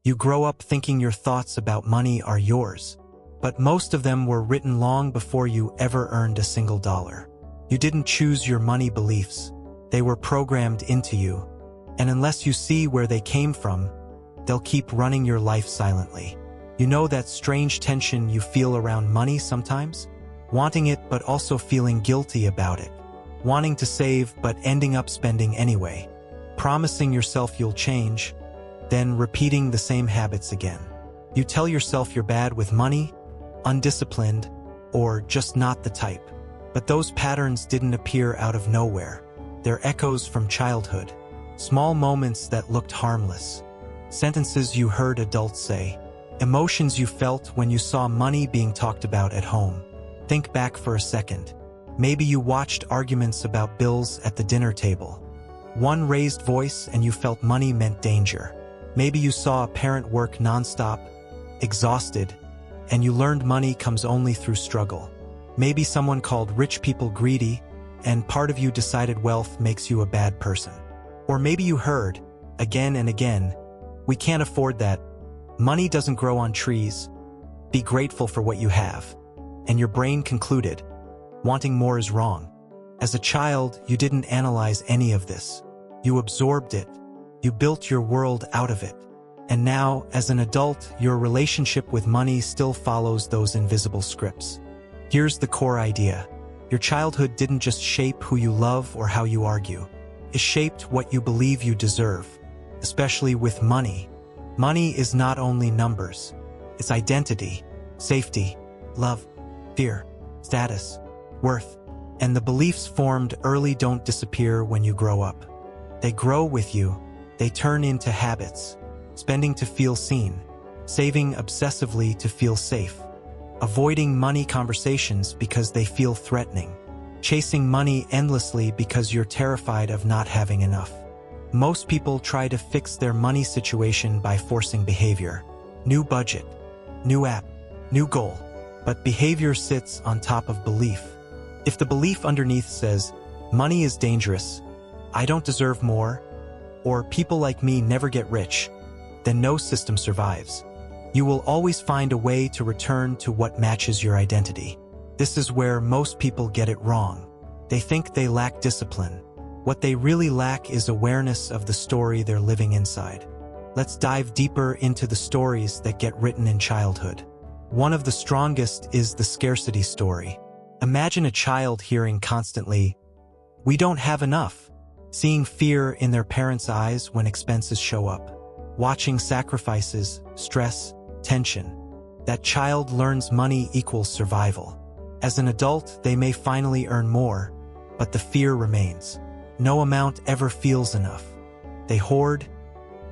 You grow up thinking your thoughts about money are yours, but most of them were written long before you ever earned a single dollar. You didn't choose your money beliefs. They were programmed into you, and unless you see where they came from, they'll keep running your life silently. You know that strange tension you feel around money sometimes? Wanting it but also feeling guilty about it. Wanting to save but ending up spending anyway. Promising yourself you'll change, then repeating the same habits again. You tell yourself you're bad with money, undisciplined, or just not the type. But those patterns didn't appear out of nowhere. They're echoes from childhood. Small moments that looked harmless. Sentences you heard adults say. Emotions you felt when you saw money being talked about at home. Think back for a second. Maybe you watched arguments about bills at the dinner table. One raised voice and you felt money meant danger. Maybe you saw a parent work nonstop, exhausted, and you learned money comes only through struggle. Maybe someone called rich people greedy, and part of you decided wealth makes you a bad person. Or maybe you heard, again and again, we can't afford that. Money doesn't grow on trees. Be grateful for what you have. And your brain concluded, wanting more is wrong. As a child, you didn't analyze any of this. You absorbed it. You built your world out of it. And now, as an adult, your relationship with money still follows those invisible scripts. Here's the core idea. Your childhood didn't just shape who you love or how you argue. It shaped what you believe you deserve, especially with money. Money is not only numbers. It's identity, safety, love, fear, status, worth. And the beliefs formed early don't disappear when you grow up. They grow with you. They turn into habits. Spending to feel seen. Saving obsessively to feel safe. Avoiding money conversations because they feel threatening. Chasing money endlessly because you're terrified of not having enough. Most people try to fix their money situation by forcing behavior. New budget, new app, new goal. But behavior sits on top of belief. If the belief underneath says, money is dangerous, I don't deserve more, or people like me never get rich, then no system survives. You will always find a way to return to what matches your identity. This is where most people get it wrong. They think they lack discipline. What they really lack is awareness of the story they're living inside. Let's dive deeper into the stories that get written in childhood. One of the strongest is the scarcity story. Imagine a child hearing constantly, "We don't have enough," seeing fear in their parents' eyes when expenses show up, watching sacrifices, stress, tension. That child learns money equals survival. As an adult, they may finally earn more, but the fear remains. No amount ever feels enough. They hoard,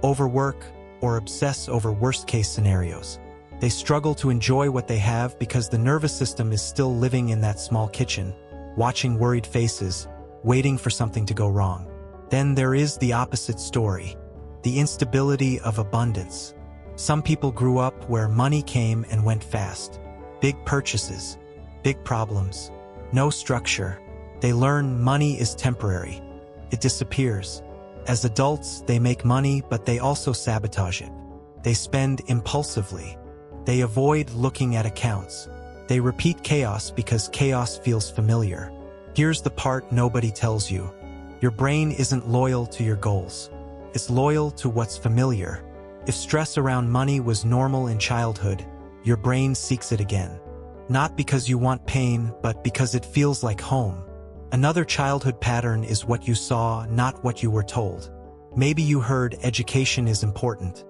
overwork, or obsess over worst-case scenarios. They struggle to enjoy what they have because the nervous system is still living in that small kitchen, watching worried faces, waiting for something to go wrong. Then there is the opposite story, the instability of abundance. Some people grew up where money came and went fast. Big purchases, big problems, no structure. They learn money is temporary. It disappears. As adults, they make money, but they also sabotage it. They spend impulsively. They avoid looking at accounts. They repeat chaos because chaos feels familiar. Here's the part nobody tells you. Your brain isn't loyal to your goals. It's loyal to what's familiar. If stress around money was normal in childhood, your brain seeks it again. Not because you want pain, but because it feels like home. Another childhood pattern is what you saw, not what you were told. Maybe you heard education is important,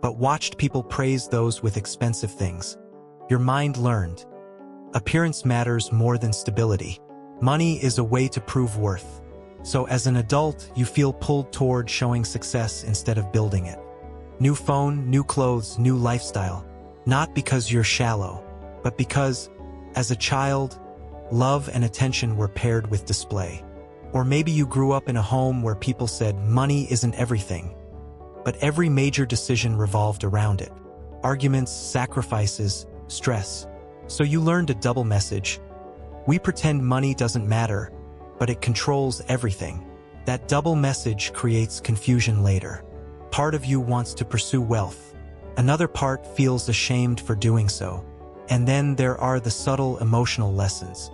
but watched people praise those with expensive things. Your mind learned. Appearance matters more than stability. Money is a way to prove worth. So as an adult, you feel pulled toward showing success instead of building it. New phone, new clothes, new lifestyle. Not because you're shallow, but because, as a child, love and attention were paired with display. Or maybe you grew up in a home where people said money isn't everything, but every major decision revolved around it. Arguments, sacrifices, stress. So you learned a double message. We pretend money doesn't matter, but it controls everything. That double message creates confusion later. Part of you wants to pursue wealth. Another part feels ashamed for doing so. And then there are the subtle emotional lessons.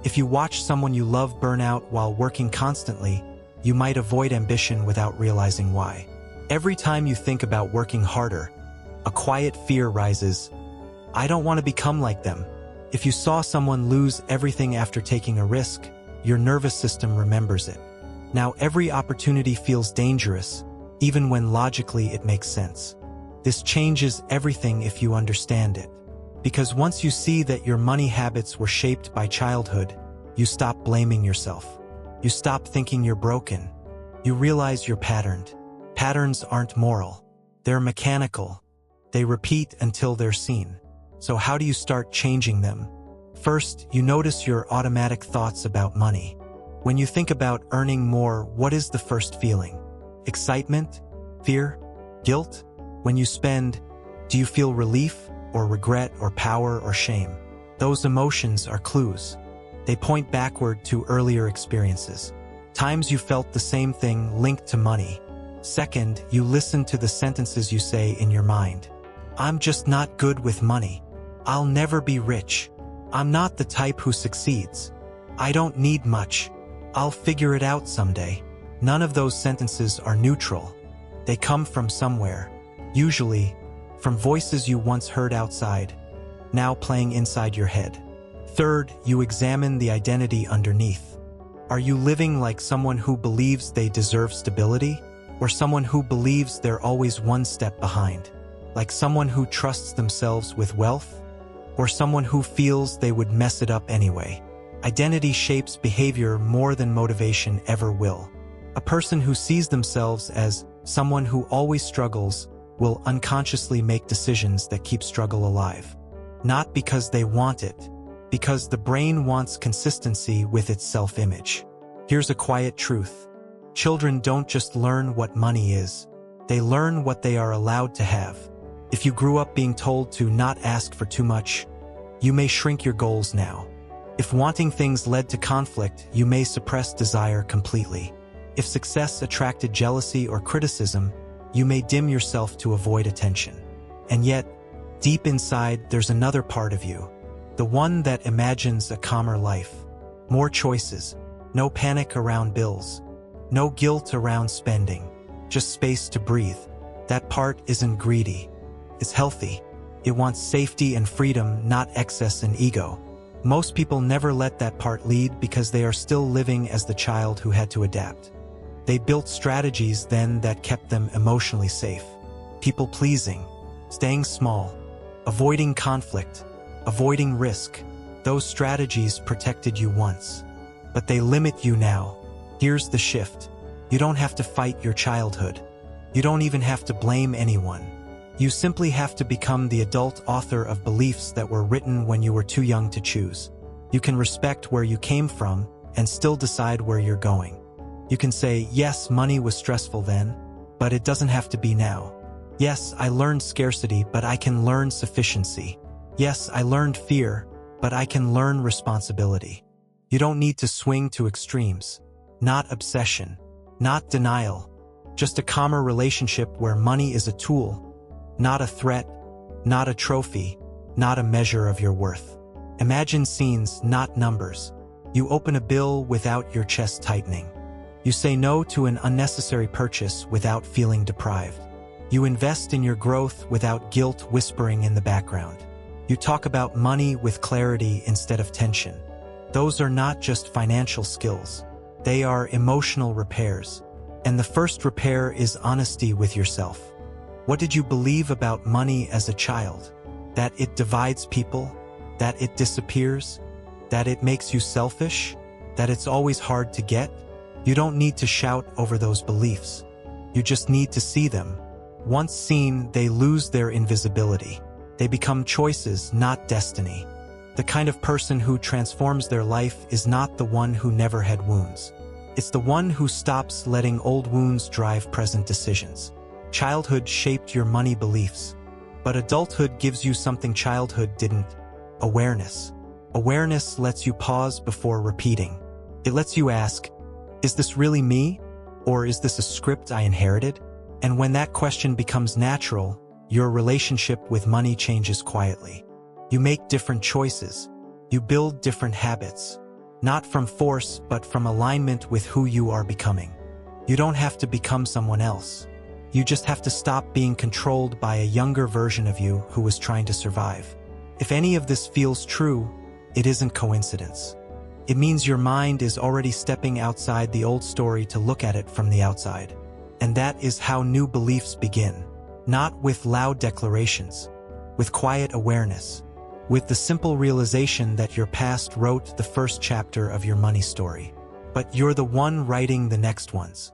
If you watch someone you love burn out while working constantly, you might avoid ambition without realizing why. Every time you think about working harder, a quiet fear rises. I don't want to become like them. If you saw someone lose everything after taking a risk, your nervous system remembers it. Now every opportunity feels dangerous, even when logically it makes sense. This changes everything if you understand it. Because once you see that your money habits were shaped by childhood, you stop blaming yourself. You stop thinking you're broken. You realize you're patterned. Patterns aren't moral. They're mechanical. They repeat until they're seen. So how do you start changing them? First, you notice your automatic thoughts about money. When you think about earning more, what is the first feeling? Excitement? Fear? Guilt? When you spend, do you feel relief or regret or power or shame? Those emotions are clues. They point backward to earlier experiences. Times you felt the same thing linked to money. Second, you listen to the sentences you say in your mind. I'm just not good with money. I'll never be rich. I'm not the type who succeeds. I don't need much. I'll figure it out someday. None of those sentences are neutral. They come from somewhere. Usually, from voices you once heard outside, now playing inside your head. Third, you examine the identity underneath. Are you living like someone who believes they deserve stability, or someone who believes they're always one step behind? Like someone who trusts themselves with wealth, or someone who feels they would mess it up anyway? Identity shapes behavior more than motivation ever will. A person who sees themselves as someone who always struggles will unconsciously make decisions that keep struggle alive. Not because they want it, because the brain wants consistency with its self-image. Here's a quiet truth. Children don't just learn what money is. They learn what they are allowed to have. If you grew up being told to not ask for too much, you may shrink your goals now. If wanting things led to conflict, you may suppress desire completely. If success attracted jealousy or criticism, you may dim yourself to avoid attention. And yet, deep inside, there's another part of you. The one that imagines a calmer life. More choices. No panic around bills. No guilt around spending. Just space to breathe. That part isn't greedy. It's healthy. It wants safety and freedom, not excess and ego. Most people never let that part lead because they are still living as the child who had to adapt. They built strategies then that kept them emotionally safe. People-pleasing, staying small, avoiding conflict, avoiding risk. Those strategies protected you once, but they limit you now. Here's the shift. You don't have to fight your childhood. You don't even have to blame anyone. You simply have to become the adult author of beliefs that were written when you were too young to choose. You can respect where you came from and still decide where you're going. You can say, yes, money was stressful then, but it doesn't have to be now. Yes, I learned scarcity, but I can learn sufficiency. Yes, I learned fear, but I can learn responsibility. You don't need to swing to extremes. Not obsession, not denial. Just a calmer relationship where money is a tool, not a threat, not a trophy, not a measure of your worth. Imagine scenes, not numbers. You open a bill without your chest tightening. You say no to an unnecessary purchase without feeling deprived. You invest in your growth without guilt whispering in the background. You talk about money with clarity instead of tension. Those are not just financial skills. They are emotional repairs. And the first repair is honesty with yourself. What did you believe about money as a child? That it divides people? That it disappears? That it makes you selfish? That it's always hard to get? You don't need to shout over those beliefs. You just need to see them. Once seen, they lose their invisibility. They become choices, not destiny. The kind of person who transforms their life is not the one who never had wounds. It's the one who stops letting old wounds drive present decisions. Childhood shaped your money beliefs, but adulthood gives you something childhood didn't: awareness. Awareness lets you pause before repeating. It lets you ask, is this really me? Or is this a script I inherited? And when that question becomes natural, your relationship with money changes quietly. You make different choices. You build different habits. Not from force, but from alignment with who you are becoming. You don't have to become someone else. You just have to stop being controlled by a younger version of you who was trying to survive. If any of this feels true, it isn't coincidence. It means your mind is already stepping outside the old story to look at it from the outside. And that is how new beliefs begin. Not with loud declarations, with quiet awareness, with the simple realization that your past wrote the first chapter of your money story. But you're the one writing the next ones.